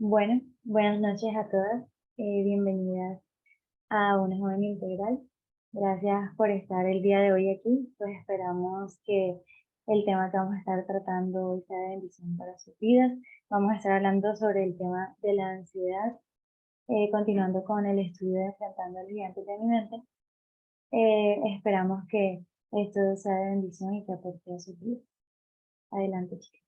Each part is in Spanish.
Bueno, buenas noches a todas. Bienvenidas a Una Joven Integral. Gracias por estar el día de hoy aquí. Pues esperamos que el tema que vamos a estar tratando hoy sea de bendición para sus vidas. Vamos a estar hablando sobre el tema de la ansiedad, continuando con el estudio de Enfrentando al Gigante de mi mente. Esperamos que esto sea de bendición y que aporte a sus vidas. Adelante, chicas.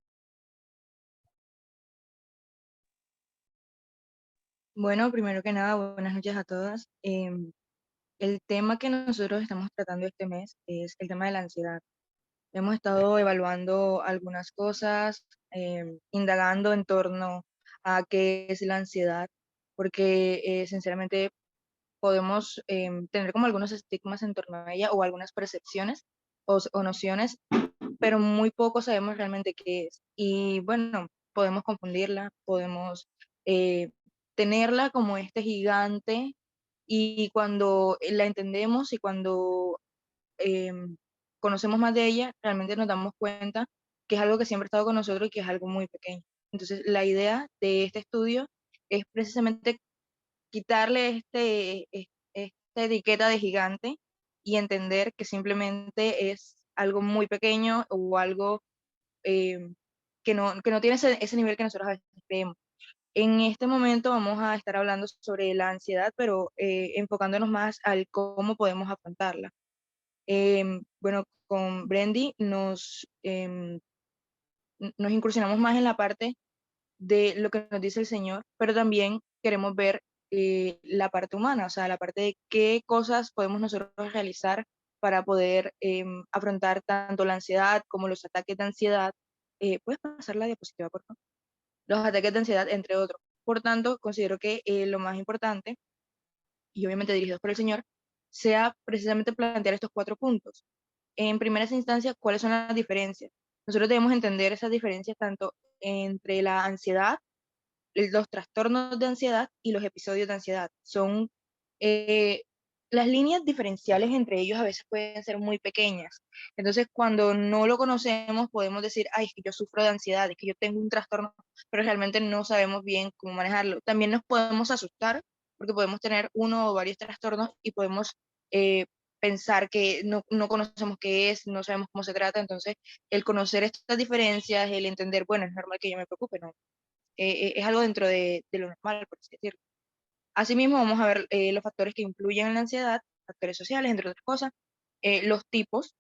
Bueno, primero que nada, buenas noches a todas. El tema que nosotros estamos tratando este mes es el tema de la ansiedad. Hemos estado evaluando algunas cosas, indagando en torno a qué es la ansiedad, porque sinceramente podemos tener como algunos estigmas en torno a ella o algunas percepciones o nociones, pero muy poco sabemos realmente qué es. Y bueno, podemos confundirla, podemos eh, tenerla como este gigante y cuando la entendemos y cuando eh, conocemos más de ella, realmente nos damos cuenta que es algo que siempre ha estado con nosotros y que es algo muy pequeño. Entonces, la idea de este estudio es precisamente quitarle esta etiqueta de gigante y entender que simplemente es algo muy pequeño o algo eh, que no tiene ese nivel que nosotros a veces creemos. En este momento vamos a estar hablando sobre la ansiedad, pero enfocándonos más al cómo podemos afrontarla. Bueno, con Brendy nos incursionamos más en la parte de lo que nos dice el Señor, pero también queremos ver la parte humana, o sea, la parte de qué cosas podemos nosotros realizar para poder afrontar tanto la ansiedad como los ataques de ansiedad. ¿Puedes pasar la diapositiva, por favor? Los ataques de ansiedad, entre otros. Por tanto, considero que lo más importante, y obviamente dirigidos por el Señor, sea precisamente plantear estos cuatro puntos. En primeras instancias, ¿cuáles son las diferencias? Nosotros debemos entender esas diferencias tanto entre la ansiedad, los trastornos de ansiedad y los episodios de ansiedad. Son eh, las líneas diferenciales entre ellos a veces pueden ser muy pequeñas. Entonces, cuando no lo conocemos, podemos decir, ay, es que yo sufro de ansiedad, es que yo tengo un trastorno, pero realmente no sabemos bien cómo manejarlo. También nos podemos asustar porque podemos tener uno o varios trastornos y podemos eh, pensar que no conocemos qué es, no sabemos cómo se trata. Entonces, el conocer estas diferencias, el entender, bueno, es normal que yo me preocupe, ¿no? Es algo dentro de lo normal, por así decirlo. Asimismo, vamos a ver los factores que influyen en la ansiedad, factores sociales, entre otras cosas, los tipos,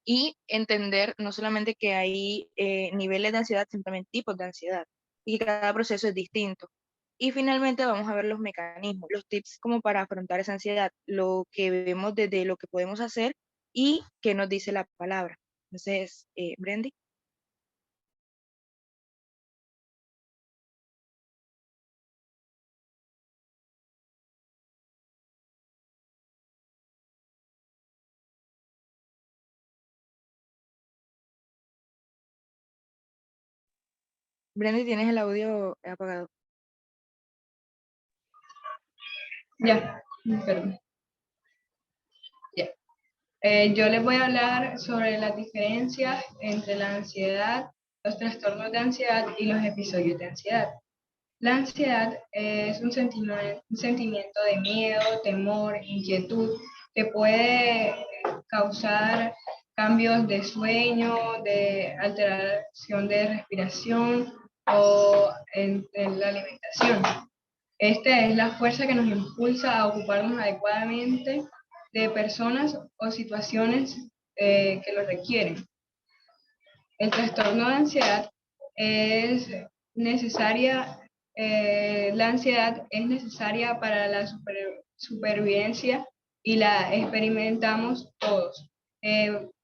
y entender no solamente que hay niveles de ansiedad, sino también tipos de ansiedad, y que cada proceso es distinto. Y finalmente vamos a ver los mecanismos, los tips como para afrontar esa ansiedad, lo que vemos desde lo que podemos hacer y qué nos dice la palabra. Entonces, Brendy. Brendy, tienes el audio apagado. Ya, perdón. Ya. Yo les voy a hablar sobre las diferencias entre la ansiedad, los trastornos de ansiedad y los episodios de ansiedad. La ansiedad es un sentimiento de miedo, temor, inquietud que puede causar cambios de sueño, de alteración de respiración o en la alimentación. Esta es la fuerza que nos impulsa a ocuparnos adecuadamente de personas o situaciones que lo requieren. El trastorno de ansiedad es necesaria, la ansiedad es necesaria para la supervivencia y la experimentamos todos.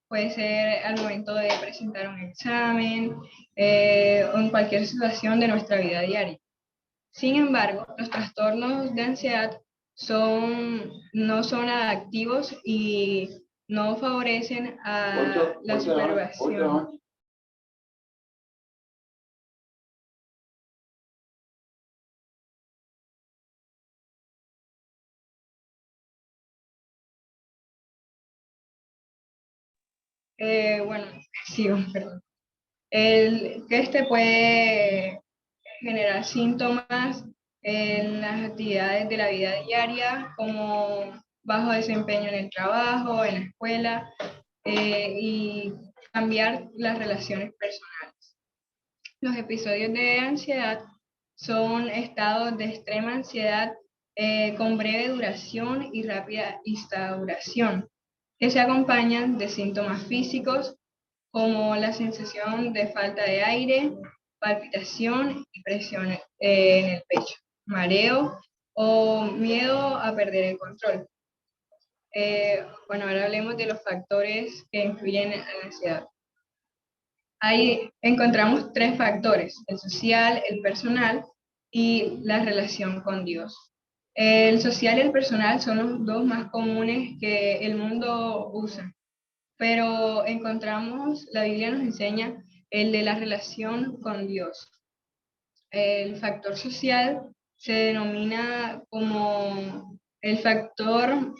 Puede ser al momento de presentar un examen o en cualquier situación de nuestra vida diaria. Sin embargo, los trastornos de ansiedad no son adaptivos y no favorecen a la supervivencia. Bueno, sí, perdón. Que este puede generar síntomas en las actividades de la vida diaria, como bajo desempeño en el trabajo, en la escuela, y cambiar las relaciones personales. Los episodios de ansiedad son estados de extrema ansiedad con breve duración y rápida instauración, que se acompañan de síntomas físicos como la sensación de falta de aire, palpitación y presión en el pecho, mareo o miedo a perder el control. Bueno, ahora hablemos de los factores que influyen en la ansiedad. Ahí encontramos tres factores: el social, el personal y la relación con Dios. El social y el personal son los dos más comunes que el mundo usa, pero la Biblia nos enseña el de la relación con Dios. El factor social se denomina como el factor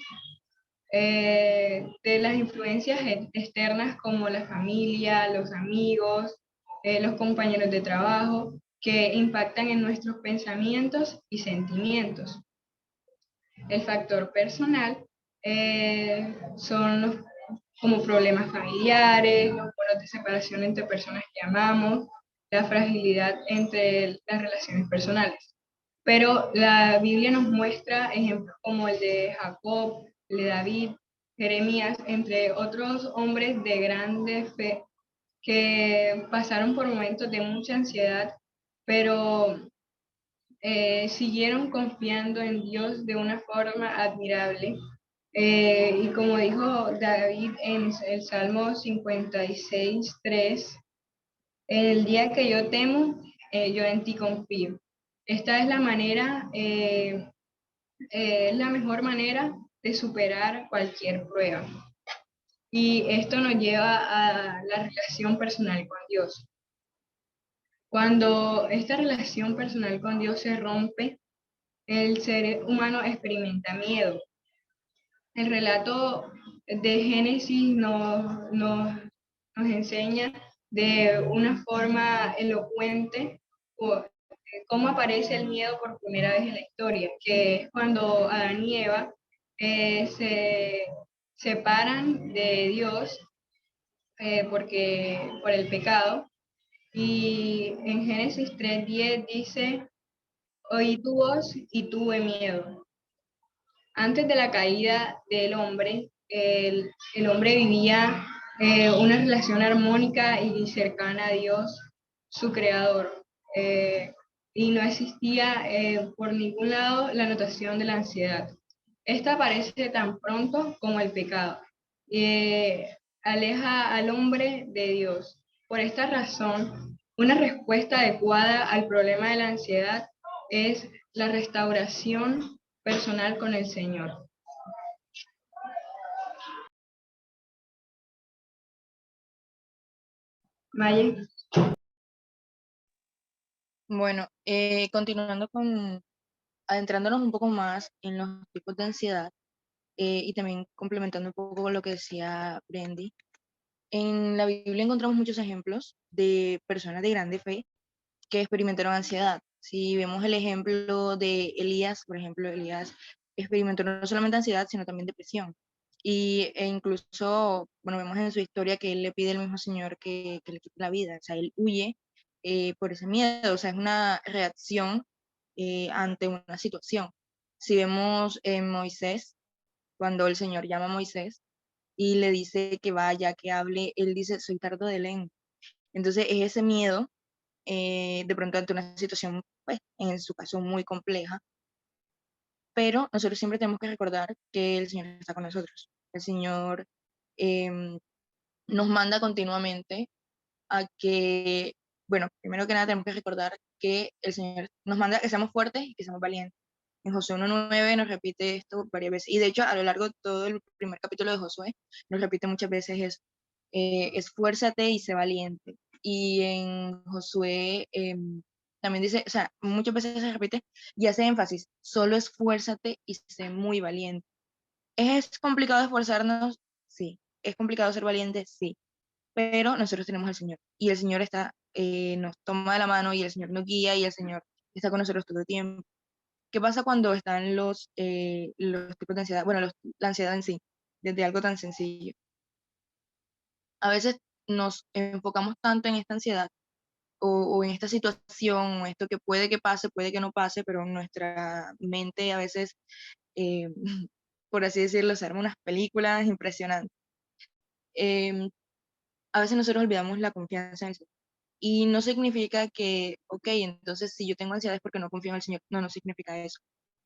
de las influencias externas como la familia, los amigos, los compañeros de trabajo, que impactan en nuestros pensamientos y sentimientos. El factor personal son los como problemas familiares, los polos de separación entre personas que amamos, la fragilidad entre las relaciones personales. Pero la Biblia nos muestra ejemplos como el de Jacob, el de David, Jeremías, entre otros hombres de grande fe que pasaron por momentos de mucha ansiedad, pero siguieron confiando en Dios de una forma admirable. Y como dijo David en el Salmo 56:3, el día que yo temo, yo en ti confío. Esta es la manera, es la mejor manera de superar cualquier prueba. Y esto nos lleva a la relación personal con Dios. Cuando esta relación personal con Dios se rompe, el ser humano experimenta miedo. El relato de Génesis nos enseña de una forma elocuente cómo aparece el miedo por primera vez en la historia, que es cuando Adán y Eva se separan de Dios por el pecado. Y en Génesis 3:10 dice: oí tu voz y tuve miedo. Antes de la caída del hombre, el hombre vivía una relación armónica y cercana a Dios, su creador. Y no existía por ningún lado la notación de la ansiedad. Esta aparece tan pronto como el pecado. Aleja al hombre de Dios. Por esta razón, una respuesta adecuada al problema de la ansiedad es la restauración personal con el Señor. Maye. Bueno, continuando adentrándonos un poco más en los tipos de ansiedad y también complementando un poco con lo que decía Brendy, en la Biblia encontramos muchos ejemplos de personas de grande fe que experimentaron ansiedad. Si vemos el ejemplo de Elías, por ejemplo, Elías experimentó no solamente ansiedad, sino también depresión. E incluso, bueno, vemos en su historia que él le pide al mismo Señor que le quite la vida. O sea, él huye por ese miedo. O sea, es una reacción ante una situación. Si vemos en Moisés, cuando el Señor llama a Moisés y le dice que vaya, que hable, él dice: soy tardo de lengua. Entonces es ese miedo de pronto ante una situación, pues, en su caso muy compleja, pero nosotros siempre tenemos que recordar que el Señor está con nosotros. El Señor eh, nos manda continuamente a que, bueno, primero que nada tenemos que recordar que el Señor nos manda a que seamos fuertes y que seamos valientes. En Josué 1:9 nos repite esto varias veces, y de hecho a lo largo de todo el primer capítulo de Josué nos repite muchas veces eso: esfuérzate y sé valiente. Y en Josué también dice, o sea, muchas veces se repite y hace énfasis: solo esfuérzate y sé muy valiente. ¿Es complicado esforzarnos? Sí. ¿Es complicado ser valiente? Sí. Pero nosotros tenemos al Señor y el Señor está nos toma de la mano y el Señor nos guía y el Señor está con nosotros todo el tiempo. ¿Qué pasa cuando están los tipos de ansiedad? Bueno, la ansiedad en sí, desde algo tan sencillo. A veces nos enfocamos tanto en esta ansiedad o en esta situación o esto que puede que pase, puede que no pase, pero nuestra mente a veces, eh, por así decirlo, se arma unas películas impresionantes. Eh, a veces nosotros olvidamos la confianza en el Señor. Y no significa que, ok, entonces si yo tengo ansiedad es porque no confío en el Señor. No, no significa eso.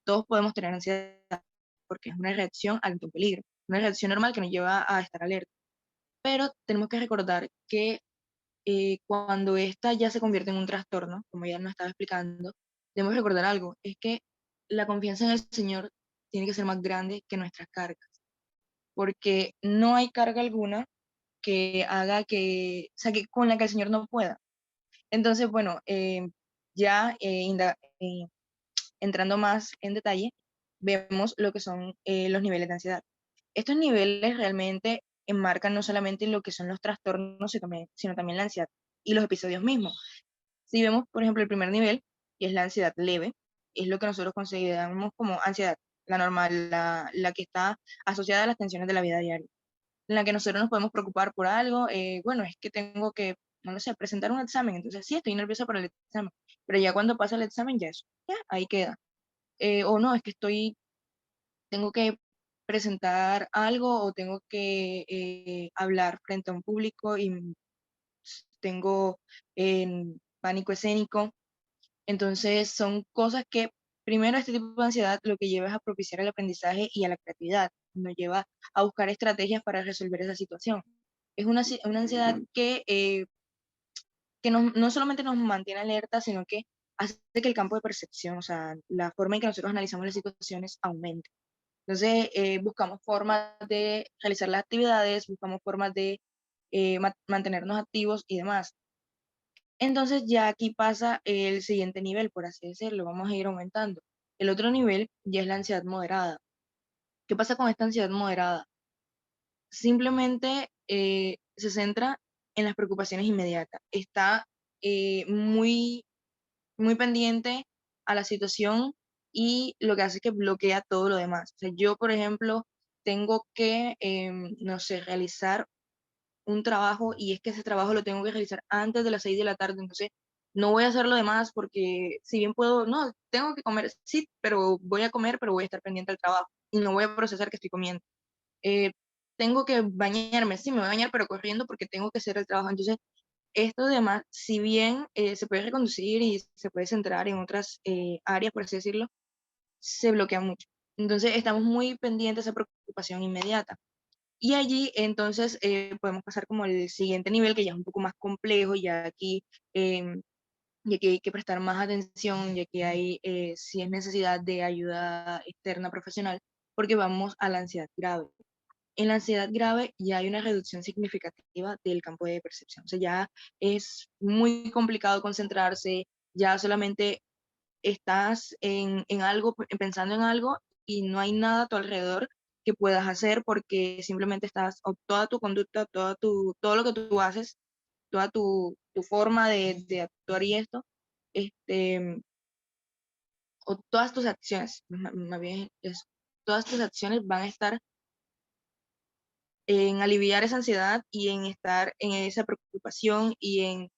Todos podemos tener ansiedad porque es una reacción ante un peligro, una reacción normal que nos lleva a estar alerta. Pero tenemos que recordar que cuando esta ya se convierte en un trastorno, como ya nos estaba explicando, debemos recordar algo, es que la confianza en el Señor tiene que ser más grande que nuestras cargas, porque no hay carga alguna que haga que, o sea, que con la que el Señor no pueda. Entonces, bueno, ya entrando más en detalle, vemos lo que son los niveles de ansiedad. Estos niveles realmente enmarcan no solamente lo que son los trastornos, sino también la ansiedad y los episodios mismos. Si vemos, por ejemplo, el primer nivel, que es la ansiedad leve, es lo que nosotros consideramos como ansiedad, la normal, la que está asociada a las tensiones de la vida diaria, en la que nosotros nos podemos preocupar por algo, bueno, es que tengo que, no lo sé, presentar un examen, entonces sí, estoy nerviosa por el examen, pero ya cuando pasa el examen, ya eso, ya, ahí queda. O no, es que tengo que presentar algo o tengo que hablar frente a un público y tengo pánico escénico. Entonces son cosas que, primero, este tipo de ansiedad lo que lleva es a propiciar el aprendizaje y a la creatividad, nos lleva a buscar estrategias para resolver esa situación. Es una ansiedad que no solamente nos mantiene alerta, sino que hace que el campo de percepción, o sea, la forma en que nosotros analizamos las situaciones aumente. Entonces, buscamos formas de realizar las actividades, buscamos formas de mantenernos activos y demás. Entonces, ya aquí pasa el siguiente nivel, por así decirlo, vamos a ir aumentando. El otro nivel ya es la ansiedad moderada. ¿Qué pasa con esta ansiedad moderada? Simplemente se centra en las preocupaciones inmediatas. Está muy, muy pendiente a la situación y lo que hace es que bloquea todo lo demás. O sea, yo, por ejemplo, tengo que, no sé, realizar un trabajo y es que ese trabajo lo tengo que realizar antes de las 6 de la tarde, entonces no voy a hacer lo demás porque si bien puedo, no, tengo que comer, sí, pero voy a comer, pero voy a estar pendiente del trabajo y no voy a procesar que estoy comiendo. Eh, tengo que bañarme, sí, me voy a bañar, pero corriendo porque tengo que hacer el trabajo. Entonces, esto demás, si bien se puede reconducir y se puede centrar en otras áreas, por así decirlo, se bloquea mucho. Entonces, estamos muy pendientes de esa preocupación inmediata. Y allí entonces podemos pasar como al siguiente nivel, que ya es un poco más complejo, ya que hay que prestar más atención, ya que hay si es necesidad de ayuda externa profesional, porque vamos a la ansiedad grave. En la ansiedad grave ya hay una reducción significativa del campo de percepción, o sea, ya es muy complicado concentrarse, ya solamente estás en algo, pensando en algo y no hay nada a tu alrededor que puedas hacer porque simplemente estás, o toda tu conducta, todo lo que tú haces, toda tu forma de actuar y esto, este, o todas tus acciones, más bien eso, todas tus acciones van a estar en aliviar esa ansiedad y en estar en esa preocupación y en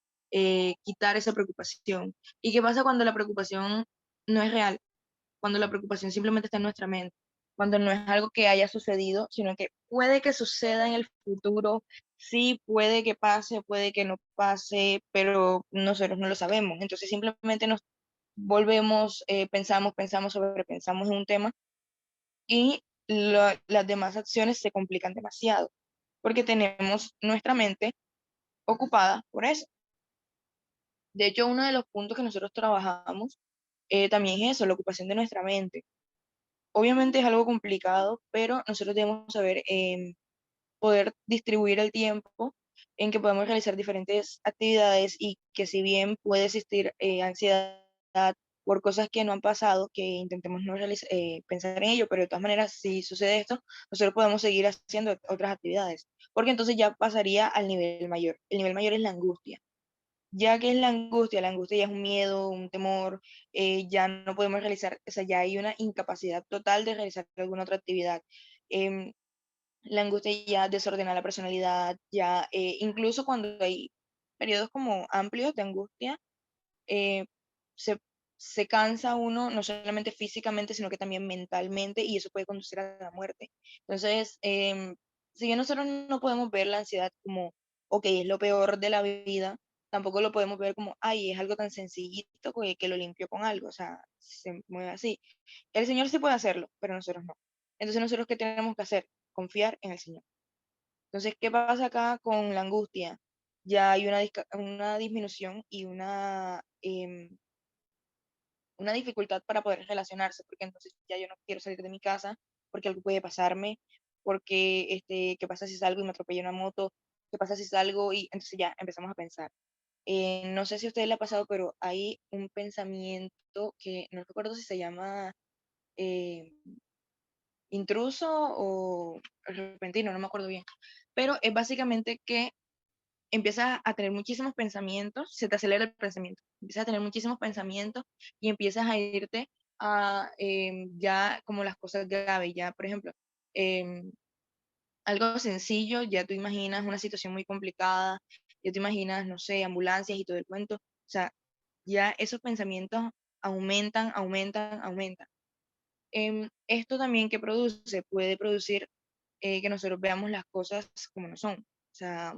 quitar esa preocupación. ¿Y qué pasa cuando la preocupación no es real? Cuando la preocupación simplemente está en nuestra mente, cuando no es algo que haya sucedido, sino que puede que suceda en el futuro, sí, puede que pase, puede que no pase, pero nosotros no lo sabemos. Entonces simplemente nos volvemos, pensamos, sobrepensamos en un tema y las demás acciones se complican demasiado, porque tenemos nuestra mente ocupada por eso. De hecho, uno de los puntos que nosotros trabajamos también es eso, la ocupación de nuestra mente. Obviamente es algo complicado, pero nosotros debemos saber poder distribuir el tiempo en que podemos realizar diferentes actividades y que si bien puede existir ansiedad por cosas que no han pasado, que intentemos no pensar en ello, pero de todas maneras, si sucede esto, nosotros podemos seguir haciendo otras actividades, porque entonces ya pasaría al nivel mayor. El nivel mayor es la angustia. Ya que es la angustia ya es un miedo, un temor, ya no podemos realizar, o sea, ya hay una incapacidad total de realizar alguna otra actividad. Em, la angustia ya desordena la personalidad, ya incluso cuando hay periodos como amplios de angustia, eh, se, se cansa uno no solamente físicamente, sino que también mentalmente, y eso puede conducir a la muerte. Entonces, si bien nosotros no podemos ver la ansiedad como, ok, es lo peor de la vida, tampoco lo podemos ver como, ay, es algo tan sencillito que lo limpio con algo, o sea, se mueve así. El Señor sí puede hacerlo, pero nosotros no. Entonces, nosotros, ¿qué tenemos que hacer? Confiar en el Señor. Entonces, ¿qué pasa acá con la angustia? Ya hay una disminución y una dificultad para poder relacionarse, porque entonces ya yo no quiero salir de mi casa porque algo puede pasarme, porque, ¿qué pasa si salgo y me atropella una moto? ¿Qué pasa si salgo? Y entonces ya empezamos a pensar. No sé si a usted le ha pasado, pero hay un pensamiento que no recuerdo si se llama eh, intruso o repentino, no me acuerdo bien, pero es básicamente que empiezas a tener muchísimos pensamientos, se te acelera el pensamiento, empiezas a tener muchísimos pensamientos y empiezas a irte a ya como las cosas graves, ya por ejemplo, em, algo sencillo, ya tú imaginas una situación muy complicada, ya te imaginas, no sé, ambulancias y todo el cuento, o sea, ya esos pensamientos aumentan, aumentan, aumentan. Esto también que produce, puede producir que nosotros veamos las cosas como no son. O sea,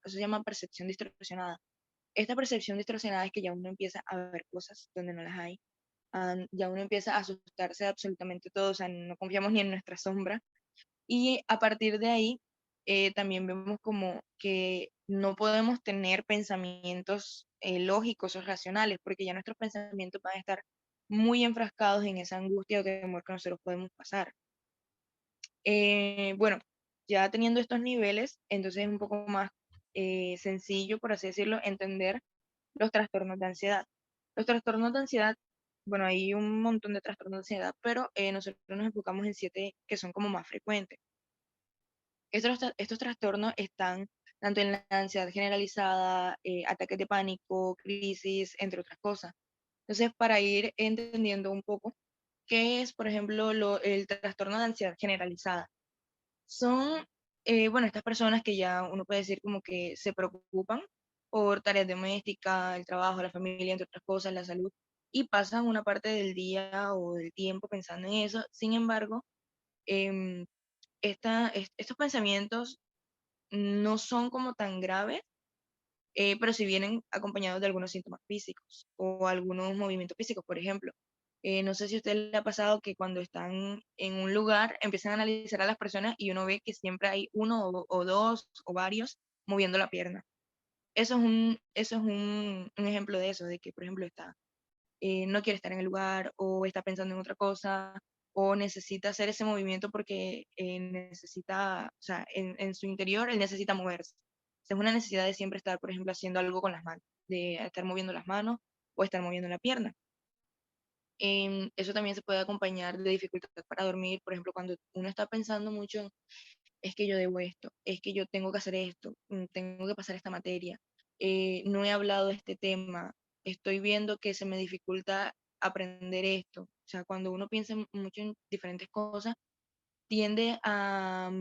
eso se llama percepción distorsionada. Esta percepción distorsionada es que ya uno empieza a ver cosas donde no las hay. Ya uno empieza a asustarse de absolutamente todo, o sea, no confiamos ni en nuestra sombra. Y a partir de ahí, también vemos como que no podemos tener pensamientos lógicos o racionales, porque ya nuestros pensamientos van a estar muy enfrascados en esa angustia o temor que nosotros podemos pasar. Bueno, ya teniendo estos niveles, entonces es un poco más sencillo, por así decirlo, entender los trastornos de ansiedad. Los trastornos de ansiedad, bueno, hay un montón de trastornos de ansiedad, pero nosotros nos enfocamos en 7 que son como más frecuentes. Estos trastornos están tanto en la ansiedad generalizada, ataques de pánico, crisis, entre otras cosas. Entonces, para ir entendiendo un poco qué es, por ejemplo, el trastorno de ansiedad generalizada. Son, bueno, estas personas que ya uno puede decir como que se preocupan por tareas domésticas, el trabajo, la familia, entre otras cosas, la salud, y pasan una parte del día o del tiempo pensando en eso. Sin embargo, em, estos pensamientos no son como tan graves, pero si vienen acompañados de algunos síntomas físicos o algunos movimientos físicos, por ejemplo. No sé si a usted le ha pasado que cuando están en un lugar empiezan a analizar a las personas y uno ve que siempre hay uno o dos o varios moviendo la pierna. Eso es un ejemplo de eso, de que, por ejemplo, no quiere estar en el lugar o está pensando en otra cosa o necesita hacer ese movimiento porque necesita, o sea, en su interior él necesita moverse. O sea, es una necesidad de siempre estar, por ejemplo, haciendo algo con las manos, de estar moviendo las manos o estar moviendo la pierna. Eso también se puede acompañar de dificultad para dormir, por ejemplo, cuando uno está pensando mucho en, es que yo debo esto, es que yo tengo que hacer esto, tengo que pasar esta materia, no he hablado de este tema, estoy viendo que se me dificulta aprender esto. O sea, cuando uno piensa mucho en diferentes cosas, tiende a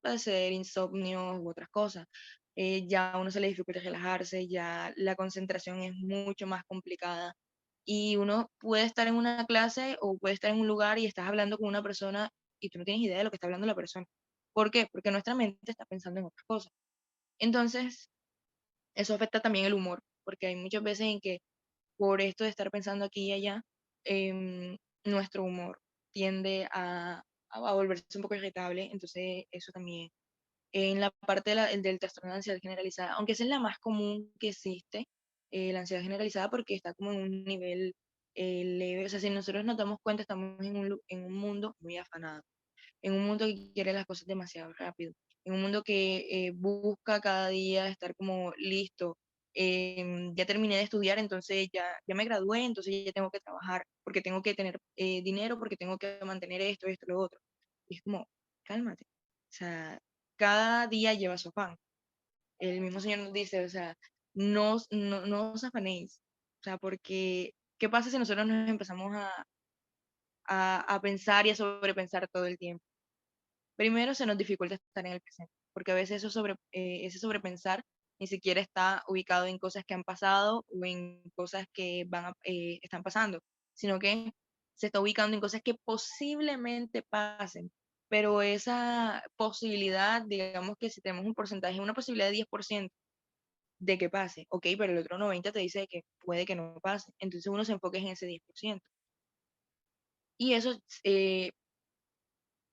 padecer insomnio u otras cosas. Ya a uno se le dificulta relajarse, ya la concentración es mucho más complicada. Y uno puede estar en una clase o puede estar en un lugar y estás hablando con una persona y tú no tienes idea de lo que está hablando la persona. ¿Por qué? Porque nuestra mente está pensando en otras cosas. Entonces, eso afecta también el humor, porque hay muchas veces en que por esto de estar pensando aquí y allá, nuestro humor tiende a volverse un poco irritable, entonces eso también. En la parte del trastorno de ansiedad generalizada, aunque esa es la más común que existe, la ansiedad generalizada porque está como en un nivel leve, o sea, si nosotros nos damos cuenta, estamos en un mundo muy afanado, en un mundo que quiere las cosas demasiado rápido, en un mundo que busca cada día estar como listo. Ya terminé de estudiar, entonces ya me gradué, entonces ya tengo que trabajar, porque tengo que tener dinero, porque tengo que mantener esto, esto, lo otro. Y es como, cálmate. O sea, cada día lleva su afán. El mismo Señor nos dice, o sea, no os afanéis. O sea, porque, ¿qué pasa si nosotros nos empezamos a pensar y a sobrepensar todo el tiempo? Primero, se nos dificulta estar en el presente, porque a veces ese sobrepensar ni siquiera está ubicado en cosas que han pasado o en cosas que están pasando, sino que se está ubicando en cosas que posiblemente pasen. Pero esa posibilidad, digamos que si tenemos un porcentaje, una posibilidad de 10% de que pase, ok, pero el otro 90% te dice que puede que no pase. Entonces uno se enfoca en ese 10%. Y eso,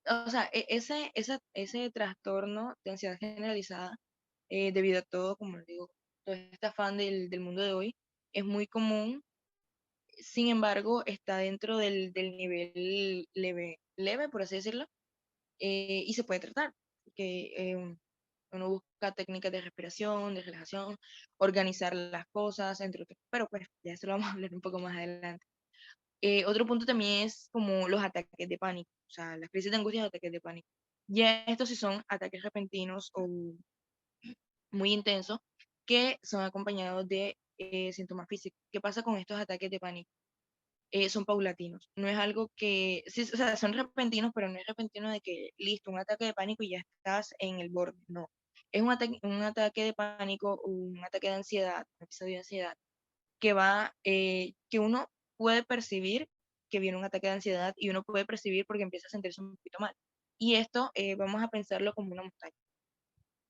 o sea, ese trastorno de ansiedad generalizada, debido a todo, como les digo, todo este afán del mundo de hoy, es muy común. Sin embargo, está dentro del nivel leve, por así decirlo, y se puede tratar. Que uno busca técnicas de respiración, de relajación, organizar las cosas, entre otros. Pero pues ya se lo vamos a hablar un poco más adelante. Otro punto también es como los ataques de pánico, o sea, las crisis de angustia y ataques de pánico. Ya estos sí son ataques repentinos o muy intensos que son acompañados de síntomas físicos. ¿Qué pasa con estos ataques de pánico? Son paulatinos. No es algo que, sí, o sea, son repentinos, pero no es repentino de que, listo, un ataque de pánico y ya estás en el borde. No. Es un ataque de pánico, un ataque de ansiedad, un episodio de ansiedad que uno puede percibir que viene un ataque de ansiedad y uno puede percibir porque empieza a sentirse un poquito mal. Y esto vamos a pensarlo como una montaña.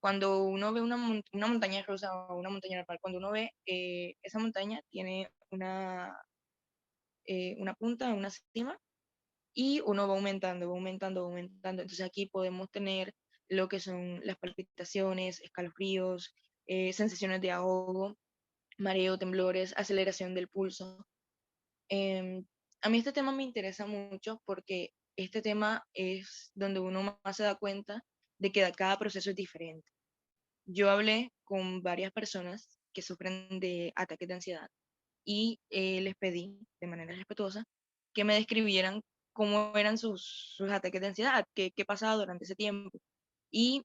Cuando uno ve una montaña rusa o una montaña normal, cuando uno ve esa montaña tiene una punta, una cima, y uno va aumentando, va aumentando, va aumentando. Entonces aquí podemos tener lo que son las palpitaciones, escalofríos, sensaciones de ahogo, mareo, temblores, aceleración del pulso. Em, a mí este tema me interesa mucho porque este tema es donde uno más se da cuenta de que cada proceso es diferente. Yo hablé con varias personas que sufren de ataques de ansiedad y les pedí de manera respetuosa que me describieran cómo eran sus ataques de ansiedad, qué pasaba durante ese tiempo. Y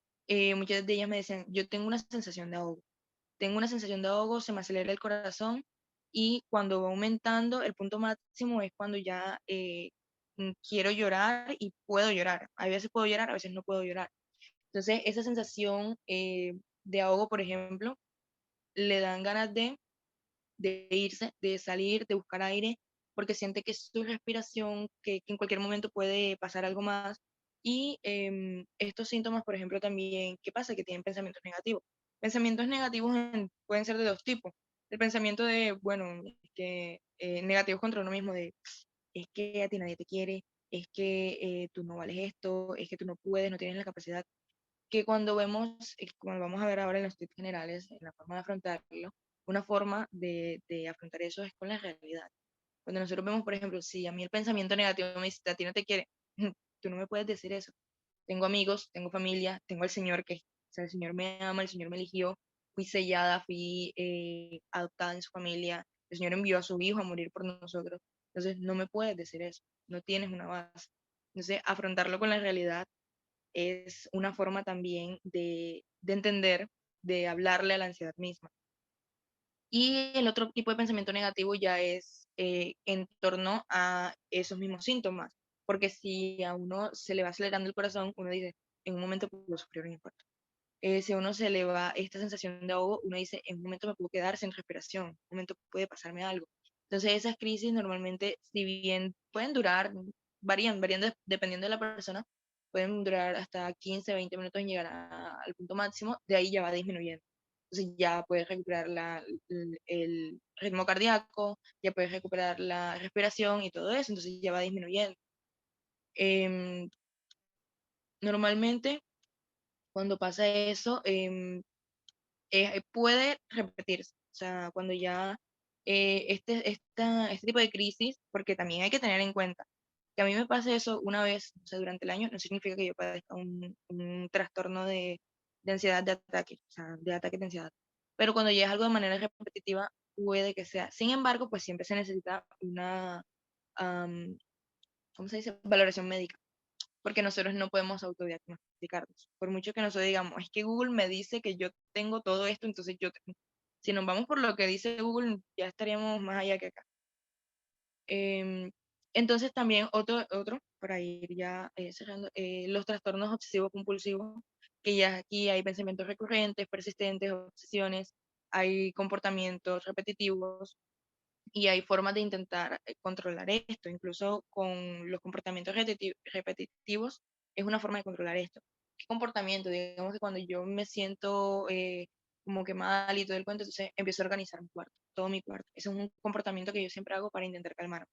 muchas de ellas me decían, yo tengo una sensación de ahogo, se me acelera el corazón y cuando va aumentando, el punto máximo es cuando ya quiero llorar y puedo llorar. A veces puedo llorar, a veces no puedo llorar. Entonces, esa sensación de ahogo, por ejemplo, le dan ganas de irse, de salir, de buscar aire, porque siente que es su respiración, que en cualquier momento puede pasar algo más. Y estos síntomas, por ejemplo, también, ¿qué pasa? Que tienen pensamientos negativos. Pensamientos negativos pueden ser de dos tipos. El pensamiento de, bueno, que negativos contra uno mismo, de es que a ti nadie te quiere, es que tú no vales esto, es que tú no puedes, no tienes la capacidad, que cuando vemos, como vamos a ver ahora en los tips generales, en la forma de afrontarlo, una forma de afrontar eso es con la realidad. Cuando nosotros vemos, por ejemplo, si a mí el pensamiento negativo me dice, a ti no te quiere, tú no me puedes decir eso. Tengo amigos, tengo familia, tengo al Señor que, o sea, el Señor me ama, el Señor me eligió, fui sellada, fui adoptada en su familia, el Señor envió a su Hijo a morir por nosotros. Entonces, no me puedes decir eso, no tienes una base. Entonces, afrontarlo con la realidad es una forma también de entender, de hablarle a la ansiedad misma. Y el otro tipo de pensamiento negativo ya es en torno a esos mismos síntomas, porque si a uno se le va acelerando el corazón, uno dice, en un momento puedo sufrir un infarto. Si a uno se le va esta sensación de ahogo, uno dice, en un momento me puedo quedar sin respiración, en un momento puede pasarme algo. Entonces esas crisis normalmente, si bien pueden durar, varían dependiendo de la persona, pueden durar hasta 15, 20 minutos en llegar al punto máximo, de ahí ya va disminuyendo. Entonces ya puedes recuperar el ritmo cardíaco, ya puedes recuperar la respiración y todo eso, entonces ya va disminuyendo. Em, Normalmente, cuando pasa eso, puede repetirse. O sea, cuando ya este tipo de crisis, porque también hay que tener en cuenta que a mí me pase eso una vez, o sea, durante el año, no significa que yo padezca un trastorno de ansiedad de ataque, o sea, de ataque de ansiedad. Pero cuando ya es algo de manera repetitiva, puede que sea. Sin embargo, pues siempre se necesita una, am, ¿cómo se dice? Valoración médica, porque nosotros no podemos autodiagnosticarnos. Por mucho que nosotros digamos, es que Google me dice que yo tengo todo esto, entonces yo tengo. Si nos vamos por lo que dice Google, ya estaríamos más allá que acá. Em, entonces también otro, para ir ya cerrando, los trastornos obsesivos compulsivos, que ya aquí hay pensamientos recurrentes, persistentes, obsesiones, hay comportamientos repetitivos y hay formas de intentar controlar esto, incluso con los comportamientos repetitivos es una forma de controlar esto. ¿Qué comportamiento? Digamos que cuando yo me siento como que mal y todo el cuento, entonces empiezo a organizar mi cuarto, todo mi cuarto. Ese es un comportamiento que yo siempre hago para intentar calmar.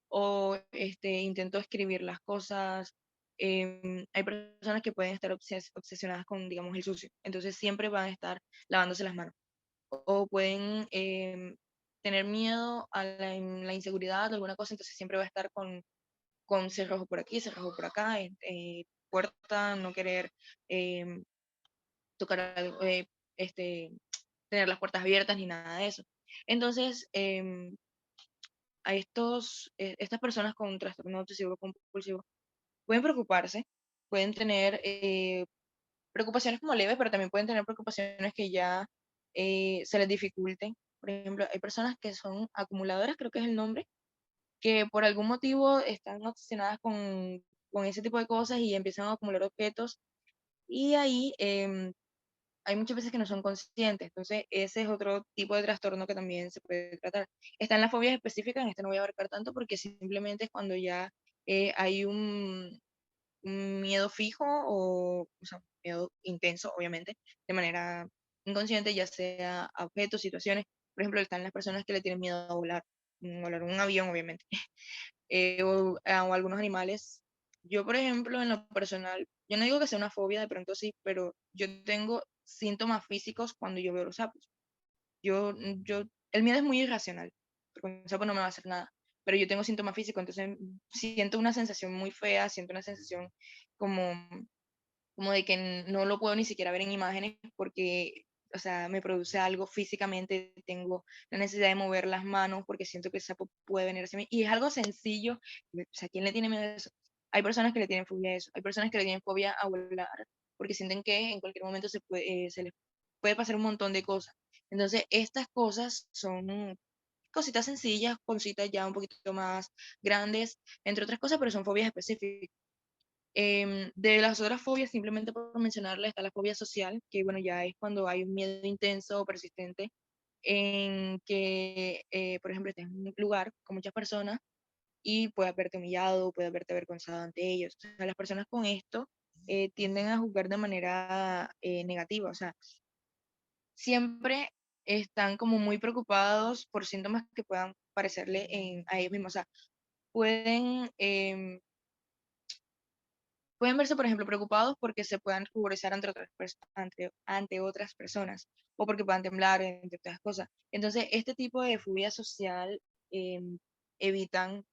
O intento escribir las cosas. Hay personas que pueden estar obsesionadas con, digamos, el sucio, entonces siempre van a estar lavándose las manos o pueden tener miedo a la inseguridad o alguna cosa, entonces siempre va a estar con cerrojo por aquí, cerrojo por acá, puerta, no querer eh, tocar algo, tener las puertas abiertas ni nada de eso. Entonces, a estas personas con un trastorno obsesivo compulsivo pueden preocuparse, pueden tener preocupaciones como leves, pero también pueden tener preocupaciones que ya se les dificulten. Por ejemplo, hay personas que son acumuladoras, creo que es el nombre, que por algún motivo están obsesionadas con ese tipo de cosas y empiezan a acumular objetos y ahí hay muchas veces que no son conscientes. Entonces, ese es otro tipo de trastorno que también se puede tratar. Están las fobias específicas, en este no voy a abarcar tanto porque simplemente es cuando ya hay un miedo fijo o sea, miedo intenso, obviamente, de manera inconsciente, ya sea a objetos, situaciones. Por ejemplo, están las personas que le tienen miedo a volar un avión, obviamente, o algunos animales. Yo, por ejemplo, en lo personal, yo no digo que sea una fobia, de pronto sí, pero yo tengo síntomas físicos cuando yo veo los sapos. Yo, el miedo es muy irracional, porque un sapo no me va a hacer nada, pero yo tengo síntomas físicos, entonces siento una sensación muy fea, siento una sensación como, como de que no lo puedo ni siquiera ver en imágenes porque, o sea, me produce algo físicamente, tengo la necesidad de mover las manos porque siento que el sapo puede venir hacia mí, y es algo sencillo, o sea, ¿quién le tiene miedo a eso? Hay personas que le tienen fobia a eso, hay personas que le tienen fobia a volar, porque sienten que en cualquier momento se les puede pasar un montón de cosas. Entonces, estas cosas son cositas sencillas, cositas ya un poquito más grandes, entre otras cosas, pero son fobias específicas. De las otras fobias, simplemente por mencionarla, está la fobia social, que bueno, ya es cuando hay un miedo intenso o persistente en que, por ejemplo, estés en un lugar con muchas personas y puedas verte humillado, puedas verte avergonzado ante ellos. O sea, las personas con esto tienden a juzgar de manera negativa, o sea, siempre están como muy preocupados por síntomas que puedan parecerle a ellos mismos. O sea, pueden, pueden verse, por ejemplo, preocupados porque se puedan ruborizar ante otras personas o porque puedan temblar, entre otras cosas. Entonces, este tipo de fobia social evitan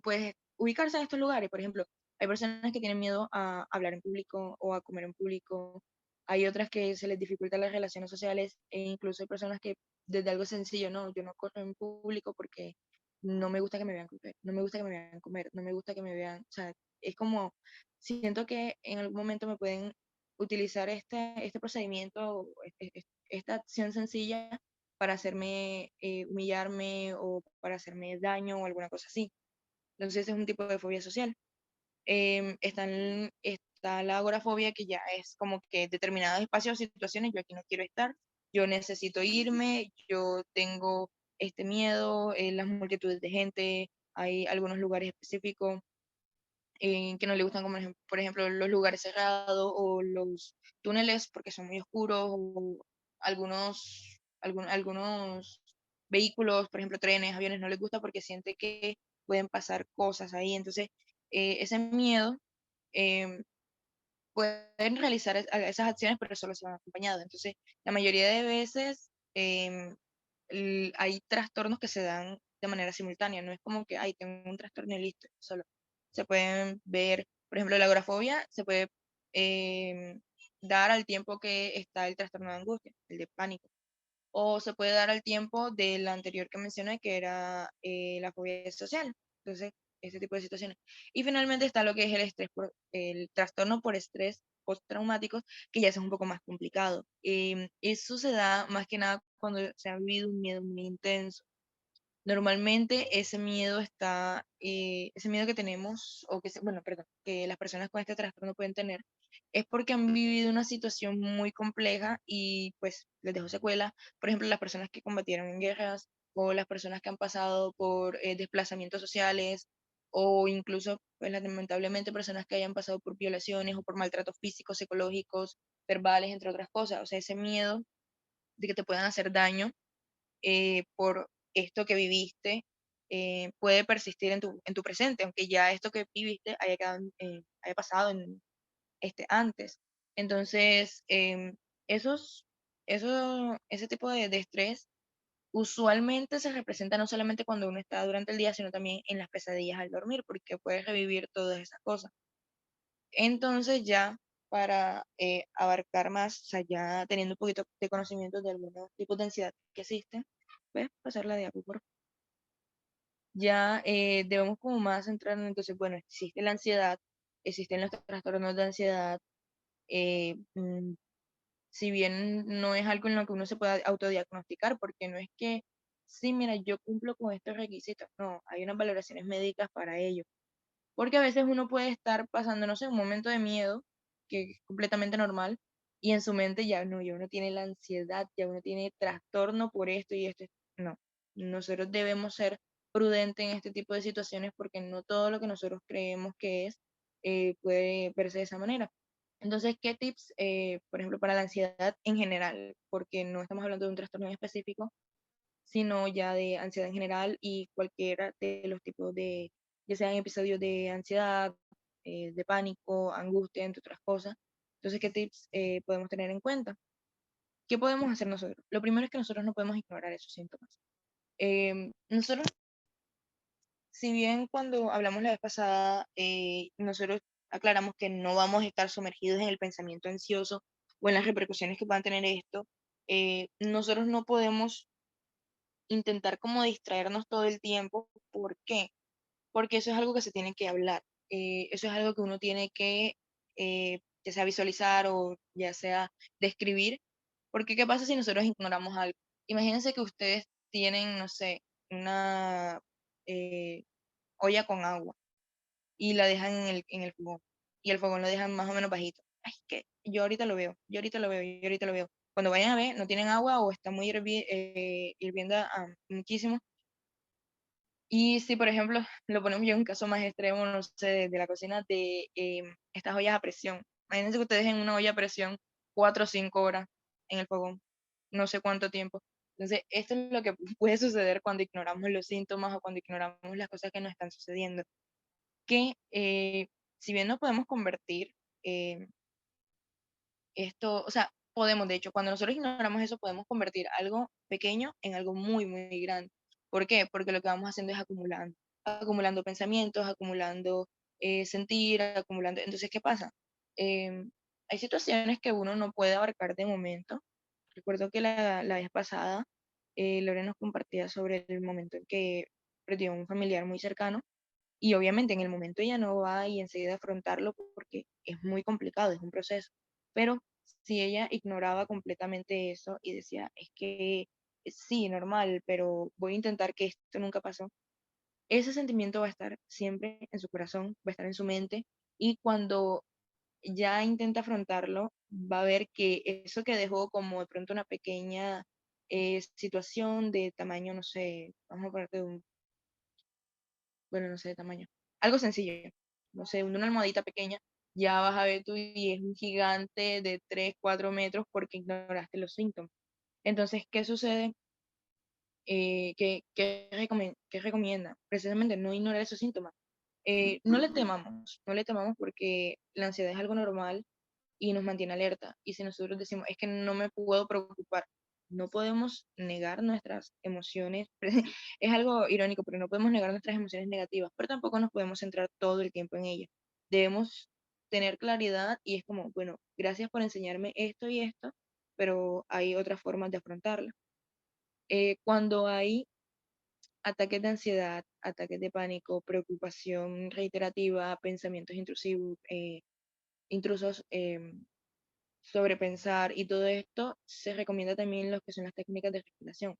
pues, ubicarse en estos lugares. Por ejemplo, hay personas que tienen miedo a hablar en público o a comer en público. Hay otras que se les dificultan las relaciones sociales e incluso hay personas que desde algo sencillo, no, yo no corro en público porque no me gusta que me vean comer, no me gusta que me vean comer, no me gusta que me vean, o sea, es como, siento que en algún momento me pueden utilizar este procedimiento, esta acción sencilla para hacerme humillarme o para hacerme daño o alguna cosa así. Entonces es un tipo de fobia social. Está la agorafobia, que ya es como que determinados espacios o situaciones, yo aquí no quiero estar, yo necesito irme, yo tengo este miedo, las multitudes de gente, hay algunos lugares específicos que no le gustan, como por ejemplo los lugares cerrados o los túneles porque son muy oscuros, o algunos vehículos, por ejemplo trenes, aviones, no les gusta porque siente que pueden pasar cosas ahí. Entonces, ese miedo, eh, pueden realizar esas acciones, pero solo se van acompañados. Entonces, la mayoría de veces hay trastornos que se dan de manera simultánea, no es como que, ay, tengo un trastorno y listo, solo. Se pueden ver, por ejemplo, la agorafobia se puede dar al tiempo que está el trastorno de angustia, el de pánico, o se puede dar al tiempo del anterior que mencioné, que era la fobia social. Entonces, ese tipo de situaciones. Y finalmente está lo que es el trastorno por estrés postraumáticos, que ya eso es un poco más complicado. Eso se da más que nada cuando se ha vivido un miedo muy intenso. Normalmente ese miedo que tenemos, o bueno, perdón, que las personas con este trastorno pueden tener, es porque han vivido una situación muy compleja y pues les dejó secuelas. Por ejemplo, las personas que combatieron en guerras o las personas que han pasado por desplazamientos sociales o incluso, pues lamentablemente, personas que hayan pasado por violaciones o por maltratos físicos, psicológicos, verbales, entre otras cosas. O sea, ese miedo de que te puedan hacer daño por esto que viviste puede persistir en tu presente, aunque ya esto que viviste haya pasado antes. Entonces, ese tipo de estrés usualmente se representa no solamente cuando uno está durante el día, sino también en las pesadillas al dormir, porque puedes revivir todas esas cosas. Entonces ya para abarcar más, o sea, ya teniendo un poquito de conocimiento de algunos tipos de ansiedad que existen, ¿ves? Pasar la diapo, por favor. Ya debemos como más centrarnos, entonces, bueno, existe la ansiedad, existen los trastornos de ansiedad, eh, mm, si bien no es algo en lo que uno se pueda autodiagnosticar, porque no es que, sí, mira, yo cumplo con estos requisitos, no, hay unas valoraciones médicas para ello. Porque a veces uno puede estar pasando, no sé, un momento de miedo, que es completamente normal, y en su mente ya no, ya uno tiene la ansiedad, ya uno tiene trastorno por esto y esto. No, nosotros debemos ser prudentes en este tipo de situaciones porque no todo lo que nosotros creemos que es puede verse de esa manera. Entonces, ¿qué tips, por ejemplo, para la ansiedad en general? Porque no estamos hablando de un trastorno en específico, sino ya de ansiedad en general y cualquiera de los tipos de, ya sean episodios de ansiedad, de pánico, angustia, entre otras cosas. Entonces, ¿qué tips podemos tener en cuenta? ¿Qué podemos hacer nosotros? Lo primero es que nosotros no podemos ignorar esos síntomas. Nosotros, si bien cuando hablamos la vez pasada, nosotros aclaramos que no vamos a estar sumergidos en el pensamiento ansioso o en las repercusiones que puedan tener esto, nosotros no podemos intentar como distraernos todo el tiempo. ¿Por qué? Porque eso es algo que se tiene que hablar. Eso es algo que uno tiene que ya sea visualizar o ya sea describir. Porque ¿qué pasa si nosotros ignoramos algo? Imagínense que ustedes tienen, no sé, una eh, olla con agua y la dejan en el fogón. Y el fogón lo dejan más o menos bajito. Ay, que yo ahorita lo veo, yo ahorita lo veo, yo ahorita lo veo. Cuando vayan a ver, no tienen agua o está muy hirviendo muchísimo. Y si, por ejemplo, lo ponemos yo en un caso más extremo, no sé, de la cocina, de estas ollas a presión. Imagínense que ustedes en una olla a presión 4 o 5 horas en el fogón, no sé cuánto tiempo. Entonces, esto es lo que puede suceder cuando ignoramos los síntomas o cuando ignoramos las cosas que nos están sucediendo. Que si bien no podemos convertir eh, esto, o sea, podemos, de hecho, cuando nosotros ignoramos eso, podemos convertir algo pequeño en algo muy, muy grande. ¿Por qué? Porque lo que vamos haciendo es acumulando, acumulando pensamientos, acumulando sentir, acumulando. Entonces, ¿qué pasa? Hay situaciones que uno no puede abarcar de momento. Recuerdo que la vez pasada, Lore nos compartía sobre el momento en que perdió un familiar muy cercano y obviamente en el momento ella no va y enseguida afrontarlo porque es muy complicado, es un proceso. Pero si ella ignoraba completamente eso y decía, es que sí, normal, pero voy a intentar que esto nunca pasó, ese sentimiento va a estar siempre en su corazón, va a estar en su mente y cuando ya intenta afrontarlo, va a ver que eso que dejó como de pronto una pequeña situación de tamaño, no sé, vamos a ponerte un bueno, no sé de tamaño, algo sencillo, no sé, una almohadita pequeña, ya vas a ver tú y es un gigante de 3 4 metros porque ignoraste los síntomas. Entonces, ¿qué sucede? ¿Qué recomienda? Precisamente no ignorar esos síntomas. No le temamos, no le temamos porque la ansiedad es algo normal y nos mantiene alerta. Y si nosotros decimos, es que no me puedo preocupar, no podemos negar nuestras emociones. Es algo irónico, pero no podemos negar nuestras emociones negativas, pero tampoco nos podemos centrar todo el tiempo en ellas. Debemos tener claridad y es como, bueno, gracias por enseñarme esto y esto, pero hay otras formas de afrontarlo. Cuando hay ataques de ansiedad, ataques de pánico, preocupación reiterativa, pensamientos intrusivos, intrusos, sobrepensar y todo esto, se recomienda también lo que son las técnicas de respiración.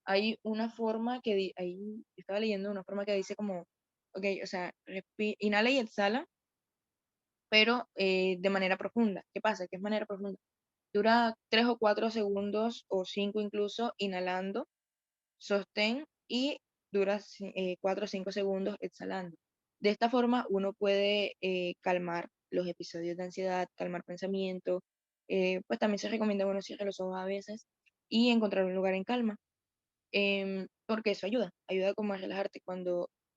Hay una forma que, ahí estaba leyendo una forma que dice como, ok, o sea, inhala y exhala, pero de manera profunda. ¿Qué pasa? ¿Qué es manera profunda? Dura 3 o 4 segundos o 5 incluso inhalando, sostén y dura 4 o 5 segundos exhalando. De esta forma uno puede calmar los episodios de ansiedad, calmar pensamientos, pues también se recomienda que uno cierre los ojos a veces y encontrar un lugar en calma, porque eso ayuda como a relajarte. Cuando